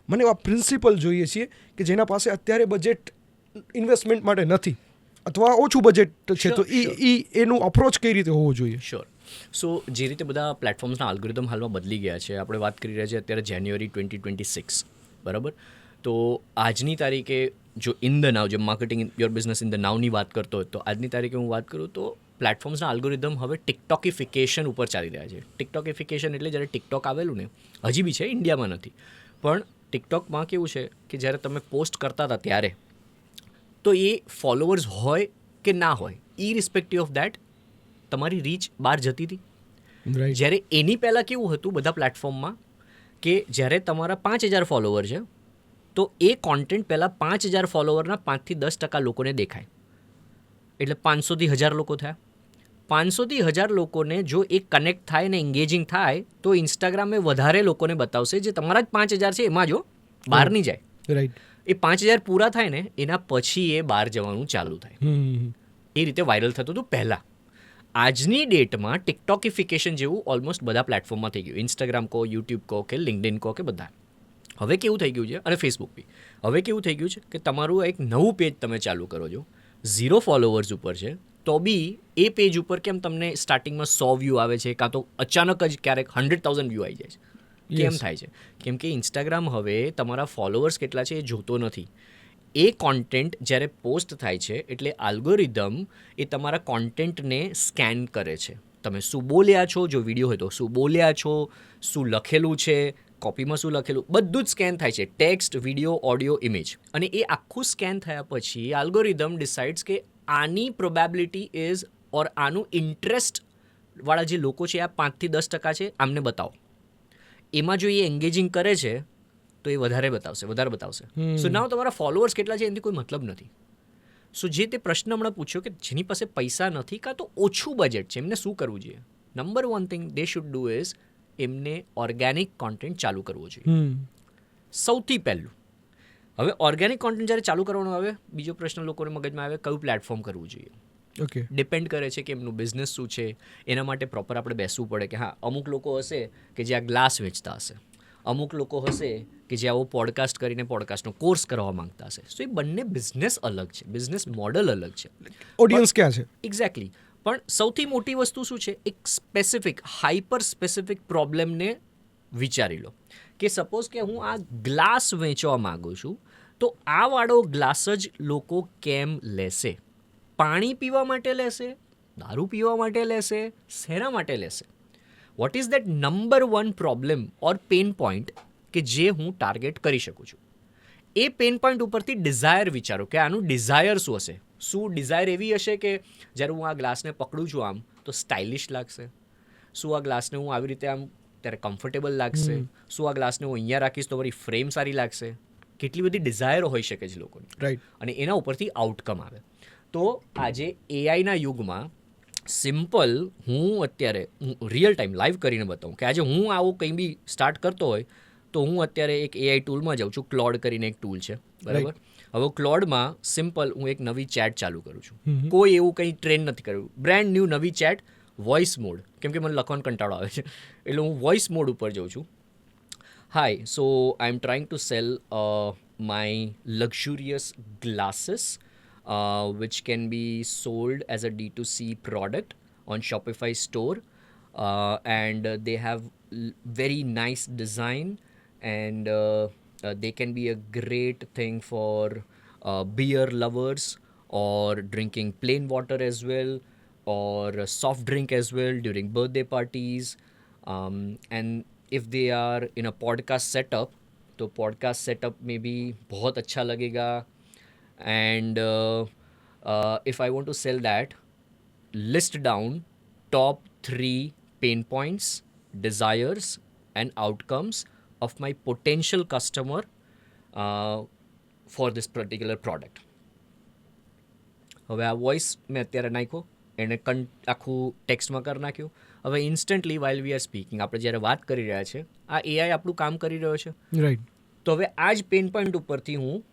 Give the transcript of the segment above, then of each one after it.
મને એવા પ્રિન્સિપલ જોઈએ છીએ કે જેના પાસે અત્યારે બજેટ ઇન્વેસ્ટમેન્ટ માટે નથી અથવા ઓછું બજેટ છે. Sure, તો એનું અપ્રોચ કઈ રીતે હોવો જોઈએ? શ્યોર. સો જે રીતે બધા પ્લેટફોર્મ્સના આલ્ગોરિધમ હાલમાં બદલી ગયા છે, આપણે વાત કરી રહ્યા છીએ અત્યારે જાન્યુઆરી 2026, બરાબર? તો આજની તારીખે જો ઇન ધ નાવ, જે marketing your business in the નાવની વાત કરતો હોય, તો આજની તારીખે હું વાત કરું તો પ્લેટફોર્મ્સના આલ્ગોરિધમ હવે ટિકટોકિફિકેશન ઉપર ચાલી રહ્યા છે. ટિકટોકિફિકેશન એટલે જ્યારે ટિકટોક આવેલું ને, હજી બી છે, ઇન્ડિયામાં નથી, પણ ટિકટોકમાં કેવું છે કે જ્યારે તમે પોસ્ટ કરતા હતા ત્યારે તો એ ફોલોવર્સ હોય કે ના હોય, ઇરિસ્પેક્ટિવ ઓફ દેટ તમારી રીચ બહાર જતી હતી. રાઈટ. જ્યારે એની પહેલાં કેવું હતું બધા પ્લેટફોર્મમાં કે જ્યારે તમારા 5,000 ફોલોવર છે તો એ કોન્ટેન્ટ પહેલાં 5,000 ફોલોવરના 5-10% લોકોને દેખાય, એટલે 500થી 1,000 લોકો થયા. 500થી 1,000 લોકોને જો એ કનેક્ટ થાય ને એન્ગેજિંગ થાય તો ઇન્સ્ટાગ્રામ એ વધારે લોકોને બતાવશે જે તમારા જ 5,000 છે એમાં જો બહાર નહીં જાય. રાઈટ. એ 5,000 પૂરા થાય ને એના પછી એ બહાર જવાનું ચાલુ થાય. એ રીતે વાયરલ થતું હતું પહેલાં. આજની ડેટમાં ટિકટોકિફિકેશન જેવું ઓલમોસ્ટ બધા પ્લેટફોર્મમાં થઈ ગયું. ઇન્સ્ટાગ્રામ કહો, યુટ્યુબ કહો કે લિંક્ડઇન કહો કે બધા. હવે કેવું થઈ ગયું છે, અને ફેસબુક બી, હવે કેવું થઈ ગયું છે કે તમારું એક નવું પેજ તમે ચાલુ કરો છો, 0 ફોલોવર્સ ઉપર છે, તો બી એ પેજ ઉપર કેમ તમને સ્ટાર્ટિંગમાં 100 વ્યૂ આવે છે, કાં તો અચાનક જ ક્યારેક 100,000 વ્યૂ આવી જાય છે? કેમ થાય છે? કેમ કે ઇન્સ્ટાગ્રામ હવે તમારા ફોલોવર્સ કેટલા છે એ જોતો નથી. એ કોન્ટેન્ટ જ્યારે પોસ્ટ થાય છે એટલે આલ્ગોરિધમ એ તમારા કોન્ટેન્ટને સ્કેન કરે છે. તમે શું બોલ્યા છો, જો વિડીયો હોય તો શું બોલ્યા છો, શું લખેલું છે, કોપીમાં શું લખેલું, બધું જ સ્કેન થાય છે, ટેક્સ્ટ, વિડીયો, ઓડિયો, ઇમેજ. અને એ આખું સ્કેન થયા પછી આલ્ગોરિધમ ડિસાઇડ્સ કે આની પ્રોબેબિલિટી ઇઝ ઓર આનું ઇન્ટરેસ્ટવાળા જે લોકો છે આ 5-10% છે, આમને બતાવો. એમાં જો એ એન્ગેજિંગ કરે છે તો એ વધારે બતાવશે. સો નાવ તમારા ફોલોઅર્સ કેટલા છે એનાથી કોઈ મતલબ નથી. સો જે તે પ્રશ્ન હમણાં પૂછ્યો કે જેની પાસે પૈસા નથી કાં તો ઓછું બજેટ છે, એમને શું કરવું જોઈએ? Number 1 thing they should do is એમને ઓર્ગેનિક કોન્ટેન્ટ ચાલુ કરવો જોઈએ. સૌથી પહેલું. હવે ઓર્ગેનિક કોન્ટેન્ટ જ્યારે ચાલુ કરવાનું આવે, બીજો પ્રશ્ન લોકોને મગજમાં આવે, કયું પ્લેટફોર્મ કરવું જોઈએ? ઓકે. ડિપેન્ડ કરે છે કે એમનું બિઝનેસ શું છે. એના માટે પ્રોપર આપણે બેસવું પડે કે હા, અમુક લોકો હશે કે જે આ ગ્લાસ વેચતા હશે, અમુક લોકો હશે કે જે આવો પોડકાસ્ટ કરીને પોડકાસ્ટનો કોર્સ કરવા માંગતા હશે. સો એ બંને બિઝનેસ અલગ છે, બિઝનેસ મોડલ અલગ છે, ઓડિયન્સ ક્યાં છે? એક્ઝેક્ટલી. પણ સૌથી મોટી વસ્તુ શું છે, એક સ્પેસિફિક હાઇપર સ્પેસિફિક પ્રોબ્લેમને વિચારી લો કે સપોઝ કે હું આ ગ્લાસ વેચવા માગું છું, તો આ વાળો ગ્લાસ જ લોકો કેમ લેશે? પાણી પીવા માટે લેશે, દારૂ પીવા માટે લેશે, શેના માટે લેશે? What is that number 1 problem or pen point કે જે હું ટાર્ગેટ કરી શકું છું? એ પેન પોઈન્ટ ઉપરથી ડિઝાયર વિચારો કે આનું ડિઝાયર શું હશે. શું ડિઝાયર એવી હશે કે જ્યારે હું આ ગ્લાસને પકડું છું આમ તો સ્ટાઇલિશ લાગશે? શું આ ગ્લાસને હું આવી રીતે આમ ત્યારે કમ્ફર્ટેબલ લાગશે? શું આ ગ્લાસને હું અહીંયા રાખીશ તો મારી ફ્રેમ સારી લાગશે? કેટલી બધી ડિઝાયરો હોઈ શકે છે લોકોની. રાઈટ. અને એના ઉપરથી આઉટકમ આવે. તો આજે એઆઈના યુગમાં સિમ્પલ હું અત્યારે રિયલ ટાઈમ લાઈવ કરીને બતાવું કે આજે હું આવું કંઈ બી સ્ટાર્ટ કરતો હોય તો હું અત્યારે એક એઆઈ ટૂલમાં જાઉં છું. ક્લોડ કરીને એક ટૂલ છે, બરાબર? હવે ક્લોડમાં સિમ્પલ હું એક નવી ચેટ ચાલુ કરું છું. કોઈ એવું કંઈ ટ્રેન નથી કર્યું, બ્રેન્ડ ન્યૂ નવી ચેટ, વોઇસ મોડ, કેમ કે મને લખવાનો કંટાળો આવે છે એટલે હું વોઇસ મોડ ઉપર જાઉં છું. Hi, so I am trying to sell my luxurious glasses which can be sold as a D2C product on Shopify store, and they have very nice design, and they can be a great thing for beer lovers or drinking plain water as well, or soft drink as well during birthday parties, and if they are in a podcast setup तो podcast setup में भी बहुत अच्छा लगेगा. And if I want to sell that, list down top 3 pain points, desires and outcomes of my potential customer for this particular product. હવે આ voice મેં અત્યારે નાખ્યો, એને આખું ટેક્સ્ટમાં કરી નાખ્યું. હવે instantly while we are speaking, આપણે જ્યારે વાત કરી રહ્યા છે આ એઆઈ આપણું કામ કરી રહ્યો છે. રાઈટ. તો હવે આ જ પેન પોઈન્ટ ઉપરથી હું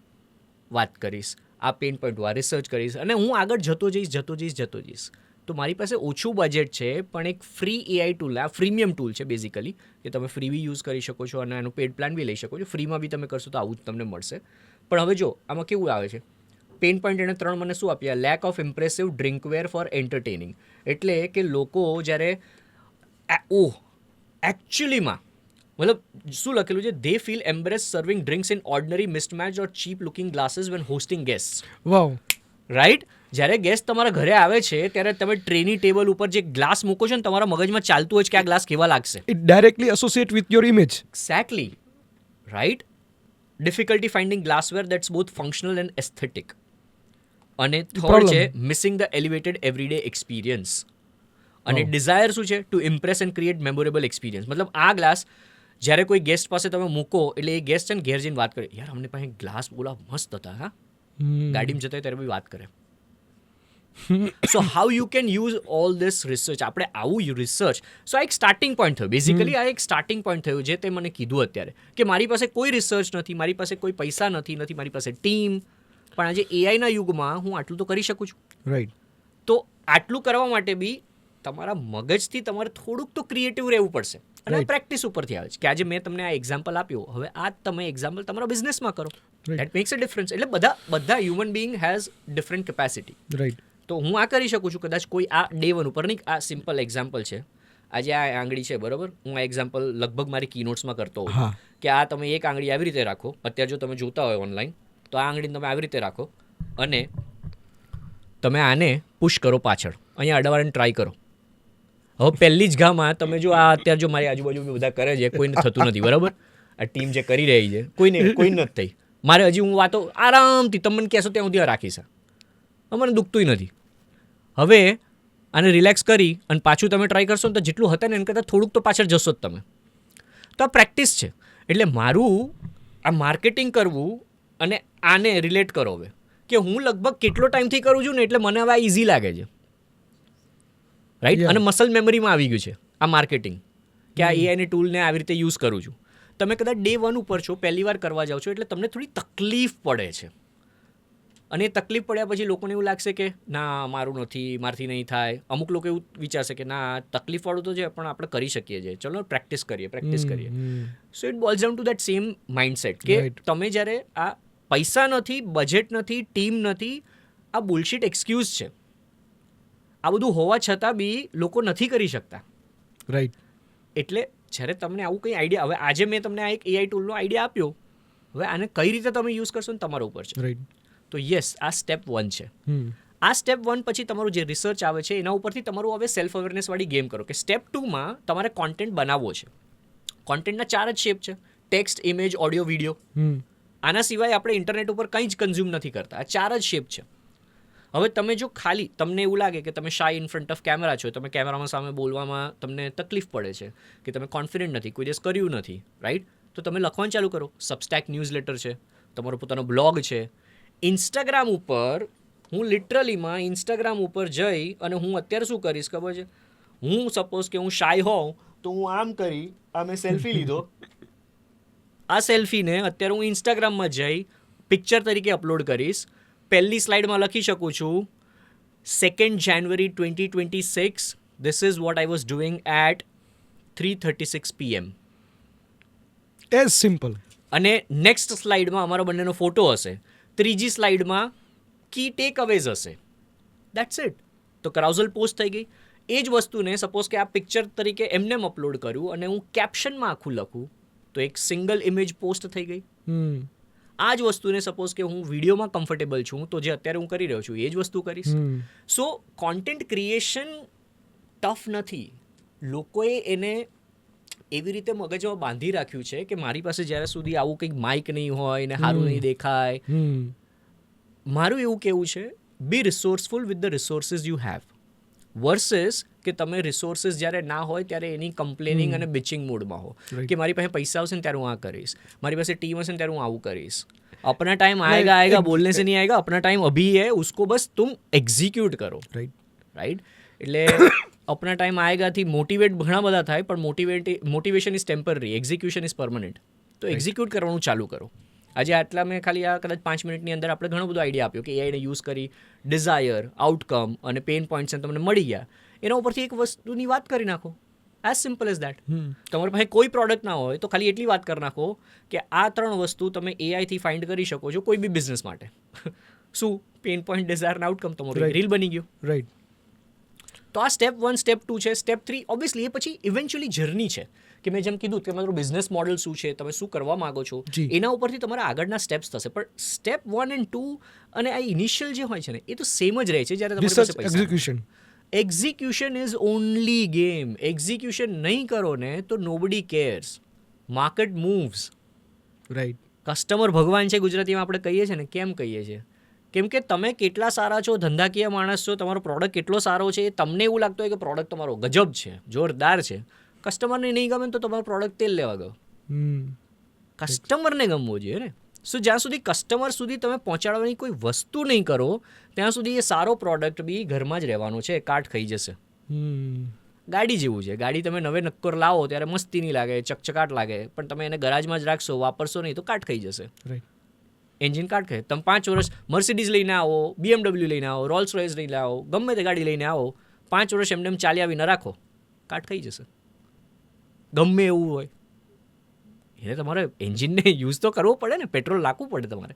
વાત કરીશ, આ પેન પોઈન્ટ હું રિસર્ચ કરીશ અને હું આગળ જતો જઈશ. તો મારી પાસે ઓછું બજેટ છે પણ એક ફ્રી એઆઈ ટૂલ, આ ફ્રીમિયમ ટૂલ છે બેઝિકલી, કે તમે ફ્રી બી યુઝ કરી શકો છો અને એનું પેડ પ્લાન બી લઈ શકો છો. ફ્રીમાં બી તમે કરશો તો આવું જ તમને મળશે. પણ હવે જો આમાં કેવું આવે છે, પેન પોઈન્ટ એને 3 મને શું આપ્યા, lack of impressive drinkware for entertaining. એટલે કે લોકો જ્યારે એકચ્યુઅલીમાં મતલબ શું લખેલું છે, they feel embarrass serving drinks in ordinary mismatch or cheap looking glasses when hosting guest. Wow. Right? જ્યારે ગેસ્ટ તમારા ઘરે આવે છે ત્યારે તમે ટ્રેની ટેબલ ઉપર જે ગ્લાસ મૂકો છો ને, તમારા મગજમાં ચાલતું હોય છે કે આ ગ્લાસ કેવા લાગશે. It directly associate with your image. Exactly. Right? Difficulty finding glassware that's both functional and aesthetic. અને થર્ડ છે missing the elevated everyday experience. અને ડિઝાયર શું છે? To impress and create memorable experience. મતલબ આ ગ્લાસ જ્યારે કોઈ ગેસ્ટ પાસે તમે મૂકો એટલે એ ગેસ્ટ છે ને ઘેર જઈને વાત કરે, યાર અમને પાસે ગ્લાસ બોલા મસ્ત હતા, હા ગાડીમાં જતા હોય ત્યારે બી વાત કરે. So how you can use all this research. આપણે આવું રિસર્ચ, સો આ એક સ્ટાર્ટિંગ પોઈન્ટ થયું. બેઝિકલી આ એક સ્ટાર્ટિંગ પોઈન્ટ થયું જે તે મને કીધું અત્યારે, કે મારી પાસે કોઈ રિસર્ચ નથી, મારી પાસે કોઈ પૈસા નથી મારી પાસે ટીમ, પણ આજે એઆઈના યુગમાં હું આટલું તો કરી શકું છું. રાઈટ. તો આટલું કરવા માટે બી તમારા મગજથી તમારે થોડુંક તો ક્રિએટિવ રહેવું પડશે. અને પ્રેક્ટિસ ઉપરથી આવે છે કે આજે મેં તમને આ એક્ઝામ્પલ આપ્યો, હવે આ તમે એક્ઝામ્પલ તમારા બિઝનેસમાં કરો. That max a difference. એટલે બધા human being has different capacity. Right. તો હું આ કરી શકું છું. કદાચ કોઈ આ ડે 1 ઉપર નહીં, આ સિમ્પલ એક્ઝામ્પલ છે. આજે આ આંગળી છે, બરાબર, હું આ એક્ઝામ્પલ લગભગ મારી કીનોટ્સમાં કરતો હોઉં કે આ તમે એક આંગળી આવી રીતે રાખો. અત્યારે જો તમે જોતા હોય ઓનલાઈન, તો આ આંગળીને તમે આવી રીતે રાખો અને તમે આને પુશ કરો પાછળ, અહીંયા અડવાની ટ્રાય કરો. હવે પહેલી જ ઘામાં તમે જો આ અત્યારે જો મારી આજુબાજુ બધા કરે છે, કોઈને થતું નથી, બરાબર. આ ટીમ જે કરી રહી છે કોઈ નથી થઈ. મારે હજી હું વાતો આરામથી તમે કહેશો ત્યાં સુધી રાખીશ, મને દુખતું નથી. હવે આને રિલેક્સ કરી અને પાછું તમે ટ્રાય કરશો ને તો જેટલું હતા ને એને કરતાં થોડુંક તો પાછળ જશો જ તમે. તો આ પ્રેક્ટિસ છે. એટલે મારું આ માર્કેટિંગ કરવું અને આને રિલેટ કરો હવે કે હું લગભગ કેટલો ટાઈમથી કરું છું ને, એટલે મને હવે આ ઇઝી લાગે છે. રાઈટ? અને મસલ મેમરીમાં આવી ગયું છે આ માર્કેટિંગ, કે આ એઆઈની ટૂલને આવી રીતે યુઝ કરું છું. તમે કદાચ ડે 1 ઉપર છો, પહેલી વાર કરવા જાઓ છો, એટલે તમને થોડી તકલીફ પડે છે. અને એ તકલીફ પડ્યા પછી લોકોને એવું લાગશે કે ના મારું નથી, મારથી નહીં થાય. અમુક લોકો એવું વિચારશે કે ના તકલીફવાળું તો છે પણ આપણે કરી શકીએ છીએ, ચલો પ્રેક્ટિસ કરીએ. So it boils down to that same mindset કે તમે જ્યારે આ પૈસા નથી, બજેટ નથી, ટીમ નથી, આ બુલશીટ એક્સક્યુઝ છે. આ બધું હોવા છતાં બી લોકો નથી કરી શકતા. રાઈટ. એટલે જ્યારે તમને આવું કંઈ આઈડિયા, હવે આજે મેં તમને આ એક એઆઈ ટૂલનો આઈડિયા આપ્યો, હવે આને કઈ રીતે તમે યુઝ કરશો ને તમારા ઉપર છે. રાઈટ. તો યસ, આ સ્ટેપ 1 છે. આ સ્ટેપ 1 પછી તમારું જે રિસર્ચ આવે છે એના ઉપરથી તમારું હવે સેલ્ફ અવેરનેસ વાળી ગેમ કરો કે સ્ટેપ 2માં તમારે કોન્ટેન્ટ બનાવવો છે. કોન્ટેન્ટના 4 જ શેપ છે: ટેક્સ્ટ, ઇમેજ, ઓડિયો, વિડીયો. આના સિવાય આપણે ઇન્ટરનેટ ઉપર કંઈ જ કન્ઝ્યુમ નથી કરતા. આ 4 જ શેપ છે. હવે તમે જો ખાલી તમને એવું લાગે કે તમે શાય ઇન ફ્રન્ટ ઓફ કેમેરા છો, તમે કેમેરામાં સામે બોલવામાં તમને તકલીફ પડે છે, કે તમે કોન્ફિડન્ટ નથી, કોઈ દિવસ કર્યું નથી, રાઈટ? તો તમે લખવાનું ચાલુ કરો. સબસ્ટેક ન્યૂઝલેટર છે, તમારો પોતાનો બ્લોગ છે. ઇન્સ્ટાગ્રામ ઉપર હું લિટરલીમાં ઇન્સ્ટાગ્રામ ઉપર જઈ અને હું અત્યારે શું કરીશ ખબર છે? હું સપોઝ કે હું શાય હોઉં તો હું આમ કરી, આ મેં સેલ્ફી લીધો, આ સેલ્ફીને અત્યારે હું ઇન્સ્ટાગ્રામમાં જઈ પિક્ચર તરીકે અપલોડ કરીશ. પહેલી સ્લાઇડમાં લખી શકું છું 2nd January 2026, this is what I was doing at 3:36 PM. As simple. અને નેક્સ્ટ સ્લાઇડમાં અમારો બંનેનો ફોટો હશે. ત્રીજી સ્લાઇડમાં કી ટેક અવેઝ હશે. That's it. તો ક્રાઉઝલ પોસ્ટ થઈ ગઈ. એ જ વસ્તુને સપોઝ કે આ પિક્ચર તરીકે એમને અપલોડ કર્યું અને હું કેપ્શનમાં આખું લખું તો એક સિંગલ ઇમેજ પોસ્ટ થઈ ગઈ. આ જ વસ્તુને સપોઝ કે હું વિડીયોમાં કમ્ફર્ટેબલ છું તો જે અત્યારે હું કરી રહ્યો છું એ જ વસ્તુ કરીશ. સો કોન્ટેન્ટ ક્રિએશન ટફ નથી. લોકોએ એને એવી રીતે મગજમાં બાંધી રાખ્યું છે કે મારી પાસે જ્યાં સુધી આવું કંઈક માઇક નહીં હોય ને સારું નહીં દેખાય. મારું એવું કહેવું છે, be resourceful with the resources you have versus કે તમે રિસોર્સિસ જ્યારે ના હોય ત્યારે એની કમ્પ્લેનિંગ અને બિચિંગ મૂડમાં હો કે મારી પાસે પૈસા આવશે ને ત્યારે હું આ કરીશ, મારી પાસે ટીમ હશે ને ત્યારે હું આવું કરીશ. अपना टाइम आएगा बोलने से नहीं आएगा, अपना टाइम अभी है, उसको बस तुम एग्जीक्यूट करो. राइट? એટલે अपना टाइम आएगा થી મોટિવેટ ઘણા બધા થાય પણ motivation is temporary, execution is permanent. તો એક્ઝિક્યુટ કરવાનું ચાલુ કરો. આજે આટલા મેં ખાલી આ કદાચ 5 મિનિટની અંદર આપણે ઘણો બધો આઈડિયા આપ્યો કે એઆઈને યુઝ કરી ડિઝાયર આઉટકમ અને પેઇન પોઈન્ટ્સ તમને મળી ગયા એના ઉપરથી એક વસ્તુની વાત કરી નાખો એઝ સિમ્પલ એઝ દેટ. તમારી પાસે કોઈ પ્રોડક્ટ ના હોય તો ખાલી એટલી વાત કરી નાખો કે આ 3 વસ્તુ તમે એઆઈથી ફાઇન્ડ કરી શકો છો કોઈ બી બિઝનેસ માટે. શું પેઇન પોઈન્ટ ડિઝાયર અને આઉટકમ તમારું રીલ બની ગયું. રાઈટ. તો આ સ્ટેપ 1 સ્ટેપ 2 છે. સ્ટેપ 3 ઓબ્વિયસલી એ પછી ઇવેન્ચ્યુઅલી જર્ની છે કે મેં જેમ કીધું કે તમારું બિઝનેસ મોડલ શું છે, તમે શું કરવા માંગો છો, એના ઉપરથી તમારા આગળના સ્ટેપ્સ થશે. પણ સ્ટેપ 1 અને 2 અને આ ઇનિશિયલ જે હોય છે ને એ તો સેમ જ રહે છે જ્યારે તમારી પાસે પૈસા. Execution is only game. Execution નહીં કરો ને તો nobody cares. Market moves. Right. Customer ભગવાન છે ગુજરાતીમાં આપણે કહીએ છીએ ને. કેમ કહીએ છીએ? કેમ કે તમે કેટલા સારા છો, ધંધાકીય માણસ છો, તમારો પ્રોડક્ટ કેટલો સારો છે એ તમને એવું લાગતું હોય કે પ્રોડક્ટ તમારો ગજબ છે, જોરદાર છે. કસ્ટમરને નહીં ગમે તો તમારો પ્રોડક્ટ તેલ લેવા ગયો. કસ્ટમરને ગમવો જોઈએ ને. સો જ્યાં સુધી કસ્ટમર સુધી તમે પહોંચાડવાની કોઈ વસ્તુ નહીં કરો ત્યાં સુધી એ સારો પ્રોડક્ટ બી ઘરમાં જ રહેવાનો છે, કાટ ખાઈ જશે. ગાડી જેવું છે. ગાડી તમે નવે નક્કોર લાવો ત્યારે મસ્તી નહીં લાગે, ચકચકાટ લાગે, પણ તમે એને ગરાજમાં જ રાખશો, વાપરશો નહીં તો કાટ ખાઈ જશે. એન્જિન કાટ ખાય. તમે 5 વર્ષ મર્સિડીઝ લઈને આવો, BMW લઈને આવો, રોલ્સ રોયસ લઈને આવો, ગમે તે ગાડી લઈને આવો, 5 વર્ષ એમને ચાલ્યા વિના રાખો, કાટ ખાઈ જશે. ગમે એવું હોય એને તમારે એન્જિનને યુઝ તો કરવો પડે ને, પેટ્રોલ નાખવું પડે તમારે.